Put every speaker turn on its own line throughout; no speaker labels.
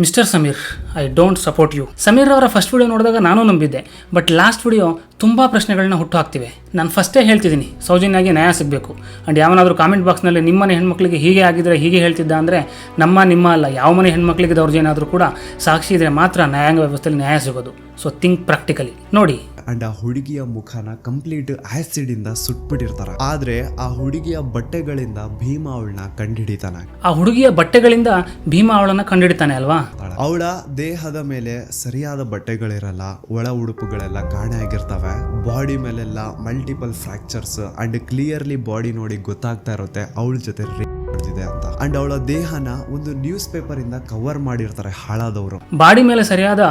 Mister Sameer, I don't support you. Sameer ಅವರ first video ನೋಡಿದಾಗ ನಾನು ನಂಬಿದ್ದೆ, ಬಟ್ ಲಾಸ್ಟ್ ವಿಡಿಯೋ ತುಂಬ ಪ್ರಶ್ನೆಗಳನ್ನ ಹುಟ್ಟು ಹಾಕ್ತಿವೆ. ನಾನು ಫಸ್ಟೇ ಹೇಳ್ತಿದ್ದೀನಿ, ಸೌಜನ್ಯಾಗಿ ನ್ಯಾಯ ಸಿಗಬೇಕು. ಆ್ಯಂಡ್ ಯಾವನಾದರೂ ಕಾಮೆಂಟ್ ಬಾಕ್ಸ್ನಲ್ಲಿ ನಿಮ್ಮನೆ ಹೆಣ್ಮಕ್ಳಿಗೆ ಹೀಗೆ ಆಗಿದ್ರೆ ಹೀಗೆ ಹೇಳ್ತಿದ್ದ ಅಂದರೆ ನಿಮ್ಮ ಅಲ್ಲ, ಯಾವ ಮನೆ ಹೆಣ್ಮಕ್ಳಿಗೆ ದೌರ್ಜನ್ಯ ಆದರೂ ಕೂಡ ಸಾಕ್ಷಿ ಇದ್ರೆ ಮಾತ್ರ ನ್ಯಾಯಾಂಗ ವ್ಯವಸ್ಥೆಯಲ್ಲಿ ನ್ಯಾಯ ಸಿಗೋದು. So think practically. ನೋಡಿ,
ಅಂಡ್ ಆ ಹುಡುಗಿಯ ಮುಖನ ಕಂಪ್ಲೀಟ್ ಆಸಿಡ್ ಇಂದ ಸುಟ್ಬಿಟ್ಟಿರ್ತಾರ. ಆದ್ರೆ ಆ ಹುಡುಗಿಯ ಬಟ್ಟೆಗಳಿಂದ ಭೀಮ ಅವಳನ್ನ ಕಂಡುಹಿಡಿತಾನೆ.
ಆ ಹುಡುಗಿಯ ಬಟ್ಟೆಗಳಿಂದ ಭೀಮ ಅವಳನ್ನ ಕಂಡುಹಿಡಿತಾನೆ ಅಲ್ವಾ?
ಅವಳ ದೇಹದ ಮೇಲೆ ಸರಿಯಾದ ಬಟ್ಟೆಗಳಿರಲ್ಲ, ಒಳ ಉಡುಪುಗಳೆಲ್ಲ ಕಾಣೆ ಆಗಿರ್ತವೆ. ಬಾಡಿ ಮೇಲೆಲ್ಲ multiple fractures and clearly body ನೋಡಿ ಗೊತ್ತಾಗ್ತಾ ಇರುತ್ತೆ ಅವಳ ಜೊತೆ ನಡೆದಿದೆ ಅಂತ. ಅಂಡ್ ಅವಳ ದೇಹನ ಒಂದು ನ್ಯೂಸ್ ಪೇಪರ್ ಇಂದ ಕವರ್ ಮಾಡಿರ್ತಾರೆ ಹಾಳಾದವರು.
ಬಾಡಿ ಮೇಲೆ ಸರಿಯಾದ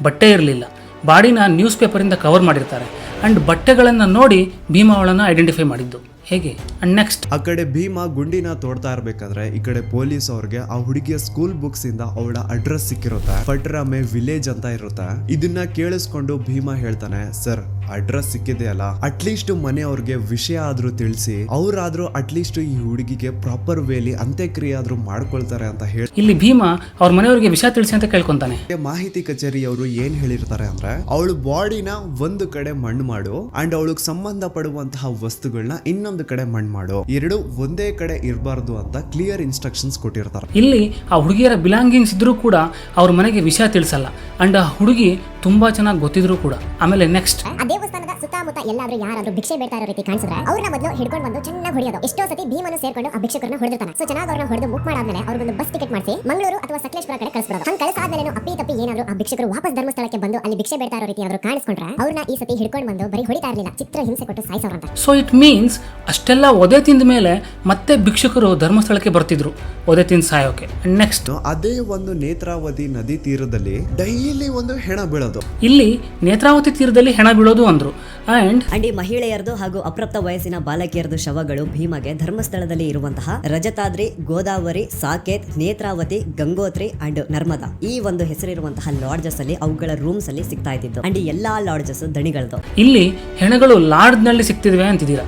ಬಟ್ಟೆ ಇರಲಿಲ್ಲ, ಬಾಡಿನ ನ್ಯೂಸ್ ಪೇಪರಿಂದ ಕವರ್ ಮಾಡಿರ್ತಾರೆ. ಅಂಡ್ ಬಟ್ಟೆಗಳನ್ನು ನೋಡಿ ಭೀಮ ಅವಳನ್ನು ಐಡೆಂಟಿಫೈ ಮಾಡಿದ್ದು ಹೇಗೆ? ಅಂಡ್ ನೆಕ್ಸ್ಟ್,
ಆ ಕಡೆ ಭೀಮ ಗುಂಡಿನ ತೋಡ್ತಾ ಇರ್ಬೇಕಾದ್ರೆ ಈ ಕಡೆ ಪೊಲೀಸ್ ಅವ್ರಿಗೆ ಆ ಹುಡುಗಿಯ ಸ್ಕೂಲ್ ಬುಕ್ಸ್ ಇಂದ ಅವಳ ಅಡ್ರೆಸ್ ಸಿಕ್ಕಿರುತ್ತೆ. ಪಟ್ರಾಮೆ ವಿಲೇಜ್ ಅಂತ ಇರುತ್ತೆ. ಇದನ್ನ ಕೇಳಿಸ್ಕೊಂಡು ಭೀಮ ಹೇಳ್ತಾನೆ, ಸರ್ ಅಡ್ರೆಸ್ ಸಿಕ್ಕಿದೆಯಲ್ಲ, ಅಟ್ಲೀಸ್ಟ್ ಮನೆಯವ್ರಿಗೆ ವಿಷಯ ಆದ್ರೂ ತಿಳಿಸಿ, ಅವ್ರಾದ್ರೂ ಅಟ್ಲೀಸ್ಟ್ ಈ ಹುಡುಗಿಗೆ ಪ್ರಾಪರ್ ವೇಲಿ ಅಂತ್ಯಕ್ರಿಯೆ ಆದ್ರೂ ಮಾಡ್ಕೊಳ್ತಾರೆ ಅಂತ ಹೇಳಿ
ಇಲ್ಲಿ ಭೀಮ ಅವ್ರ ಮನೆಯವರಿಗೆ ವಿಷಯ ತಿಳಿಸಿ ಅಂತ ಕೇಳ್ಕೊಂತಾನೆ.
ಮಾಹಿತಿ ಕಚೇರಿಯವರು ಏನ್ ಹೇಳಿರ್ತಾರೆ ಅಂದ್ರೆ, ಅವಳು ಬಾಡಿನ ಒಂದು ಕಡೆ ಮಣ್ಣು ಮಾಡು ಅಂಡ್ ಅವಳಿಗೆ ಸಂಬಂಧ ಪಡುವಂತಹ ವಸ್ತುಗಳನ್ನ ಇನ್ನೊಂದು ಕಡೆ ಮಣ್ಣು ಮಾಡು, ಎರಡು ಒಂದೇ ಕಡೆ ಇರಬಾರ್ದು ಅಂತ ಕ್ಲಿಯರ್ ಇನ್ಸ್ಟ್ರಕ್ಷನ್ಸ್ ಕೊಟ್ಟಿರ್ತಾರೆ.
ಇಲ್ಲಿ ಆ ಹುಡುಗಿಯರ ಬಿಲಾಂಗಿಂಗ್ಸ್ ಇದ್ರೂ ಕೂಡ ಅವ್ರ ಮನೆಗೆ ವಿಷಯ ತಿಳಿಸಲ್ಲ. ಅಂಡ್ ಆ ಹುಡುಗಿ ತುಂಬಾ ಚೆನ್ನಾಗಿ ಗೊತ್ತಿದ್ರು ಕೂಡ. ಆಮೇಲೆ ನೆಕ್ಸ್ಟ್,
ದೇವಸ್ಥಾನದ ಸುತ್ತಮುತ್ತ ಎಲ್ಲಾದ್ರೂ ಯಾರಾದ್ರೂ ಭಿಕ್ಷೆ ಬೇಡ್ತಾ ಇರೋ ರೀತಿ ಕಾಣಿಸಿದ್ರೆ ಅವ್ರನ್ನ ಮೊದಲು ಹಿಡ್ಕೊಂಡು ಬಂದು ಚೆನ್ನಾಗಿ ಹೊಡೆಯೋದು. ಎಷ್ಟೋ ಸತಿ ಭೀಮನು ಸೇರ್ಕೊಂಡು ಆ ಭಿಕ್ಷಕರನ್ನ ಹೊಡೆದಿರ್ತಾನೆ. ಸೊ ಚೆನ್ನಾಗಿ ಅವ್ರನ್ನ ಹೊಡೆದು ಬುಕ್ ಮಾಡಾದ್ಮೇಲೆ ಅವ್ರಿಗೊಂದು ಬಸ್ ಟಿಕೆಟ್ ಮಾಡಿಸಿ ಮಂಗಳೂರು ಅಥವಾ ಸಕಲೇಶ್ಪುರ ಕಡೆ ಕಳಿಸ್ಬಿಡೋದು. ಹಂಗೆ ಕಳಿಸಾದ್ಮೇಲೆ ಅಪ್ಪಿ ತಪ್ಪಿ ಏನಾದ್ರು ಆ ಭಿಕ್ಷಕರು ವಾಪಸ್ ಧರ್ಮಸ್ಥಳಕ್ಕೆ ಬಂದು ಅಲ್ಲಿ ಭಿಕ್ಷೆ ಬೇಡ್ತಾ ಇರೋ ರೀತಿ ಏನಾದ್ರು ಕಾಣಿಸ್ಕೊಂಡ್ರೆ ಅವ್ರನ್ನ ಈ ಸತಿ ಹಿಡ್ಕೊಂಡು ಬಂದು ಬರೀ ಹೊಡಿತಾ ಇರಲಿಲ್ಲ, ಚಿತ್ರ ಹಿಂಸೆ ಕೊಟ್ಟು ಸಾಯಿಸೋರಂತ.
ಸೊ ಇಟ್ ಮೀನ್ಸ್ ಅಷ್ಟೆಲ್ಲ ಒದೆ ತಿಂದ ಮೇಲೆ ಮತ್ತೆ ಭಿಕ್ಷಕರು ಧರ್ಮಸ್ಥಳಕ್ಕೆ ಬರ್ತಿದ್ರು ಒದೆ ತಿಂದು ಸಾಯೋಕೆ. ನೆಕ್ಸ್ಟ್,
ಅದೇ ಒಂದು ನೇತ್ರಾವತಿ ನದಿ ತೀರದಲ್ಲಿ ಡೈಲಿ ಒಂದು ಹೆಣ ಬೀಳೋದು.
ಇಲ್ಲಿ ನೇತ್ರಾವತಿ ತೀರದಲ್ಲಿ ಹೆಣ ಬೀಳೋದು ಅಂದ್ರು. ಅಂಡ್
ಈ ಮಹಿಳೆಯರದು ಹಾಗೂ ಅಪ್ರಾಪ್ತ ವಯಸ್ಸಿನ ಬಾಲಕಿಯರದು ಶವಗಳು ಭೀಮಗೆ ಧರ್ಮಸ್ಥಳದಲ್ಲಿ ಇರುವಂತಹ ರಜತಾದ್ರಿ, ಗೋದಾವರಿ, ಸಾಕೇತ್, ನೇತ್ರಾವತಿ, ಗಂಗೋತ್ರಿ ಅಂಡ್ ನರ್ಮದಾ ಈ ಒಂದು ಹೆಸರಿರುವಂತಹ ಲಾಡ್ಜಸ್ ಅಲ್ಲಿ ಅವುಗಳ ರೂಮ್ಸ್ ಅಲ್ಲಿ ಸಿಗ್ತಾ ಇದ್ದಿದ್ದು. ಅಂಡ್ ಎಲ್ಲಾ ಲಾಡ್ಜಸ್ ದಣಿಗಳದು.
ಇಲ್ಲಿ ಹೆಣಗಳು ಲಾಡ್ಜ್ ನಲ್ಲಿ ಸಿಗ್ತಿದ್ವಿ ಅಂತಿದ್ದೀರಾ,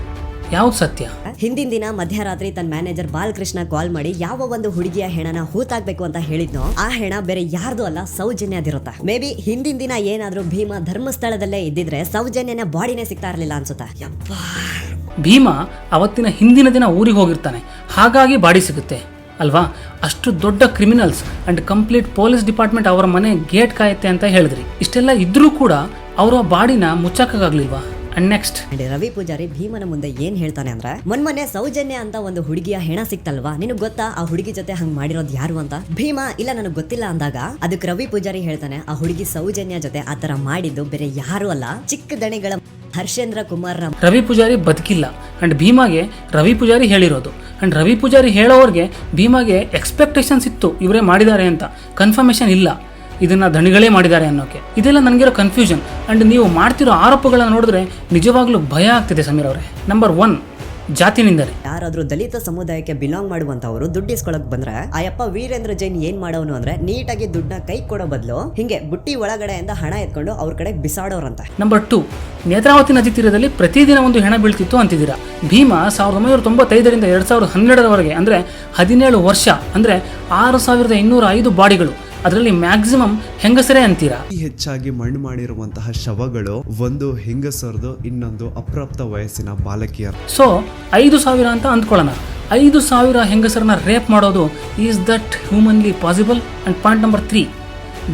ಯಾವ್ದು ಸತ್ಯ?
ಹಿಂದಿನ ದಿನ ಮಧ್ಯರಾತ್ರಿ ತನ್ನ ಮ್ಯಾನೇಜರ್ ಬಾಲಕೃಷ್ಣ ಕಾಲ್ ಮಾಡಿ ಯಾವ ಒಂದು ಹುಡುಗಿಯ ಹೆಣನ ಹೂತಾಕ್ಬೇಕು ಅಂತ ಹೇಳಿದ್ನೋ ಆ ಹೆಣ ಬೇರೆ ಯಾರ್ದು ಅಲ್ಲ, ಸೌಜನ್ಯದಿರುತ್ತೆ. ಮೇ ಬಿ ಹಿಂದಿನ ದಿನ ಏನಾದ್ರೂ ಭೀಮ ಧರ್ಮಸ್ಥಳದಲ್ಲೇ ಇದ್ದಿದ್ರೆ ಸೌಜನ್ಯನ ಬಾಡಿನೇ ಸಿಗ್ತಾ ಇರ್ಲಿಲ್ಲ ಅನ್ಸುತ್ತಾ.
ಭೀಮ ಅವತ್ತಿನ ಹಿಂದಿನ ದಿನ ಊರಿಗೆ ಹೋಗಿರ್ತಾನೆ, ಹಾಗಾಗಿ ಬಾಡಿ ಸಿಗುತ್ತೆ ಅಲ್ವಾ? ಅಷ್ಟು ದೊಡ್ಡ criminals and complete police department ಅವರ ಮನೆ ಗೇಟ್ ಕಾಯುತ್ತೆ ಅಂತ ಹೇಳಿದ್ರಿ. ಇಷ್ಟೆಲ್ಲ ಇದ್ರೂ ಕೂಡ ಅವರ ಬಾಡಿನ ಮುಚ್ಚಕ್ಕಾಗ್ಲಿಲ್ವಾ? ಅಂಡ್ ನೆಕ್ಸ್ಟ್,
ರವಿ ಪೂಜಾರಿ ಭೀಮನ ಮುಂದೆ ಏನ್ ಹೇಳ್ತಾನೆ ಅಂದ್ರೆ, ಮೊನ್ನೆ ಸೌಜನ್ಯ ಅಂತ ಒಂದು ಹುಡುಗಿಯ ಹೆಣ ಸಿಕ್ತಲ್ವಾ, ನಿನಗ್ ಗೊತ್ತಾ ಆ ಹುಡುಗಿ ಜೊತೆ ಹಂಗ್ ಮಾಡಿರೋದು ಯಾರು ಅಂತ? ಭೀಮ ಇಲ್ಲ ನನಗ್ ಗೊತ್ತಿಲ್ಲ ಅಂದಾಗ ಅದಕ್ಕೆ ರವಿ ಪೂಜಾರಿ ಹೇಳ್ತಾನೆ, ಆ ಹುಡುಗಿ ಸೌಜನ್ಯ ಜೊತೆ ಆತರ ಮಾಡಿದ್ದು ಬೇರೆ ಯಾರು ಅಲ್ಲ, ಚಿಕ್ಕ ದಣಿಗಳ ಹರ್ಷೇಂದ್ರ ಕುಮಾರ್.
ರವಿ ಪೂಜಾರಿ ಬದುಕಿಲ್ಲ ಅಂಡ್ ಭೀಮಾಗೆ ರವಿ ಪೂಜಾರಿ ಹೇಳಿರೋದು. ಅಂಡ್ ರವಿ ಪೂಜಾರಿ ಹೇಳೋರ್ಗೆ ಭೀಮಾಗೆ ಎಕ್ಸ್ಪೆಕ್ಟೇಷನ್ಸ್ ಇತ್ತು ಇವರೇ ಮಾಡಿದ್ದಾರೆ ಅಂತ, ಕನ್ಫರ್ಮೇಶನ್ ಇಲ್ಲ ಇದನ್ನ ದಣಿಗಳೇ ಮಾಡಿದ್ದಾರೆ ಅನ್ನೋಕೆ. ಇದೆಲ್ಲ ನನಗಿರೋ ಕನ್ಫ್ಯೂಷನ್. ಅಂಡ್ ನೀವು ಮಾಡ್ತಿರೋ ಆರೋಪಗಳನ್ನ ನೋಡಿದ್ರೆ ನಿಜವಾಗ್ಲೂ ಭಯ ಆಗ್ತಿದೆ ಸಮೀರ್ ಅವರೇ. ನಂಬರ್ 1, ಜಾತಿ ನಿಂದನೆ.
ಯಾರಾದ್ರೂ ದಲಿತ ಸಮುದಾಯಕ್ಕೆ ಬಿಲಾಂಗ್ ಮಾಡುವಂತವರು ದುಡ್ಡು ಇಸ್ಕೊಳಕ್ ಬಂದ್ರೆ ಆಯಪ್ಪ ವೀರೇಂದ್ರ ಜೈನ್ ಏನ್ ಮಾಡೋನು ಅಂದ್ರೆ, ನೀಟಾಗಿ ದುಡ್ಡನ್ನ ಕೈ ಕೊಡೋ ಬದಲು ಹಿಂಗೆ ಬುಟ್ಟಿ ಒಳಗಡೆಯಿಂದ ಹಣ ಎತ್ಕೊಂಡು ಅವ್ರ ಕಡೆ ಬಿಸಾಡೋರಂತ.
ನಂಬರ್ 2, ನೇತ್ರಾವತಿ ನದಿ ತೀರದಲ್ಲಿ ಪ್ರತಿದಿನ ಒಂದು ಹೆಣ ಬೀಳ್ತಿತ್ತು ಅಂತಿದ್ದೀರಾ. ಭೀಮ 1995ರಿಂದ 2012ರವರೆಗೆ ಅಂದ್ರೆ 17 ವರ್ಷ ಅಂದ್ರೆ 6205 ಬಾಡಿಗಳು, ಅದರಲ್ಲಿ ಮ್ಯಾಕ್ಸಿಮಮ್ ಹೆಂಗಸರೇ ಅಂತೀರಾ.
ಹೆಚ್ಚಾಗಿ ಮಣ್ಣು ಮಾಡಿರುವಂತಹ ಶವಗಳು ಒಂದು ಹೆಂಗಸರದು, ಇನ್ನೊಂದು ಅಪ್ರಾಪ್ತ ವಯಸ್ಸಿನ ಬಾಲಕಿಯರು.
ಸೊ 5,000 ಅಂತ ಅಂದ್ಕೊಳ್ಳೋಣ. 5,000 ಹೆಂಗಸರನ್ನ ರೇಪ್ ಮಾಡೋದು, is that humanly possible? And point number 3,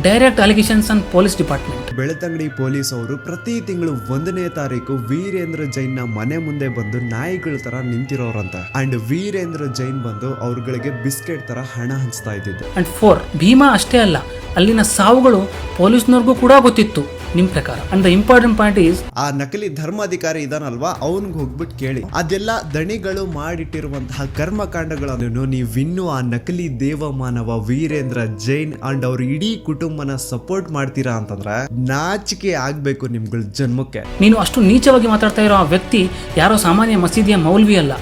direct allegations on police department.
Belthangady police ಅವರು ಪ್ರತಿ ತಿಂಗಳು 1ನೇ ತಾರೀಕು ವೀರೇಂದ್ರ ಜೈನ್ ನ ಮನೆ ಮುಂದೆ ಬಂದು ನಾಯಿಗಳ ತರ ನಿಂತಿರೋರಂತೆ. ಅಂಡ್ ವೀರೇಂದ್ರ ಜೈನ್ ಬಂದು ಅವ್ರಗಳಿಗೆ ಬಿಸ್ಕೆಟ್ ತರ ಹಣ ಹಂಚ್ತಾ ಇದ್ದಿದ್ದು.
ಅಂಡ್ 4, ಭೀಮಾ ಅಷ್ಟೇ ಅಲ್ಲ, ಅಲ್ಲಿನ ಸಾವುಗಳು ಪೊಲೀಸ್ನವ್ರಿಗೂ ಕೂಡ ಗೊತ್ತಿತ್ತು ನಿಮ್ ಪ್ರಕಾರ. And the important point is,
ಆ ನಕಲಿ ಧರ್ಮಾಧಿಕಾರಿ ಇದಾನಲ್ವಾ, ಅವನ್ಗೆ ಹೋಗ್ಬಿಟ್ಟು ಕೇಳಿ, ಅದೆಲ್ಲ ದಣಿಗಳು ಮಾಡಿಟ್ಟಿರುವಂತಹ ಕರ್ಮಕಾಂಡಗಳನ್ನು ನೀವಿನ್ನೂ ಆ ನಕಲಿ ದೇವಮಾನವ ವೀರೇಂದ್ರ ಜೈನ್ ಅಂಡ್ ಅವ್ರ ಇಡೀ ಕುಟುಂಬನ ಸಪೋರ್ಟ್ ಮಾಡ್ತೀರಾ ಅಂತಂದ್ರೆ ನಾಚಿಕೆ ಆಗ್ಬೇಕು ನಿಮ್ಗಳ ಜನ್ಮಕ್ಕೆ.
ನೀನು ಅಷ್ಟು ನೀಚವಾಗಿ ಮಾತಾಡ್ತಾ ಇರೋ ಆ ವ್ಯಕ್ತಿ ಯಾರೋ ಸಾಮಾನ್ಯ ಮಸೀದಿಯ ಮೌಲ್ವಿ ಅಲ್ಲ,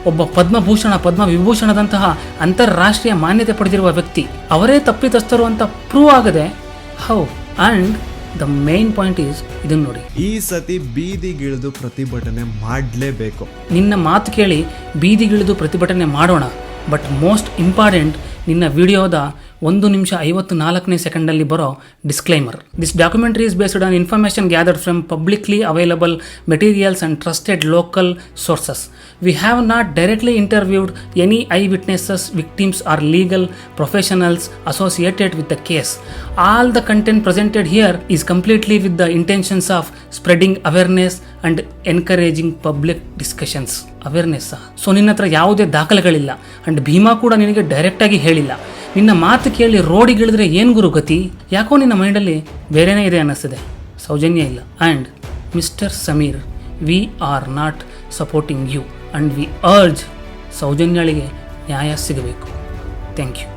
ಒಬ್ಬ ಪದ್ಮಭೂಷಣ ಪದ್ಮವಿಭೂಷಣದಂತಹ ಅಂತಾರಾಷ್ಟ್ರೀಯ ಮಾನ್ಯತೆ ಪಡೆದಿರುವ ವ್ಯಕ್ತಿ. ಅವರೇ ತಪ್ಪಿತಸ್ಥರು ಅಂತ ಪ್ರೂವ್ ಆಗದೆ how? And the main point is, ಇದನ್ನ ನೋಡಿ,
ಈ ಸತಿ ಬೀದಿಗಿಳಿದು ಪ್ರತಿಭಟನೆ ಮಾಡಲೇಬೇಕು.
ನಿನ್ನ ಮಾತು ಕೇಳಿ ಬೀದಿಗಿಳಿದು ಪ್ರತಿಭಟನೆ ಮಾಡೋಣ, ಬಟ್ ಮೋಸ್ಟ್ ಇಂಪಾರ್ಟೆಂಟ್ ನಿನ್ನ ವಿಡಿಯೋದ 1:54 ಬರೋ disclaimer. This documentary is based on information gathered from publicly available materials and trusted local sources. We have not directly interviewed any eyewitnesses, victims or legal professionals associated with the case. All the content presented here is completely with the intentions of spreading awareness and encouraging public discussions. ಅವೇರ್ನೆಸ್ಸಾ? So ನಿನ್ನ ಹತ್ರ ಯಾವುದೇ ದಾಖಲೆಗಳಿಲ್ಲ and Bima ಕೂಡ ನಿನಗೆ ಡೈರೆಕ್ಟಾಗಿ ಹೇಳಿಲ್ಲ. ನಿನ್ನ ಮಾತು ಕೇಳಿ ರೋಡಿಗಿಳಿದ್ರೆ ಏನು ಗುರು ಗತಿ? ಯಾಕೋ ನಿನ್ನ ಮೈಂಡಲ್ಲಿ ಬೇರೆನೇ ಇದೆ ಅನ್ನಿಸ್ತಿದೆ. ಸೌಜನ್ಯ ಇಲ್ಲ. And mister Sameer, we are not supporting you and we urge ಸೌಜನ್ಯಳಿಗೆ ನ್ಯಾಯ ಸಿಗಬೇಕು. Thank you.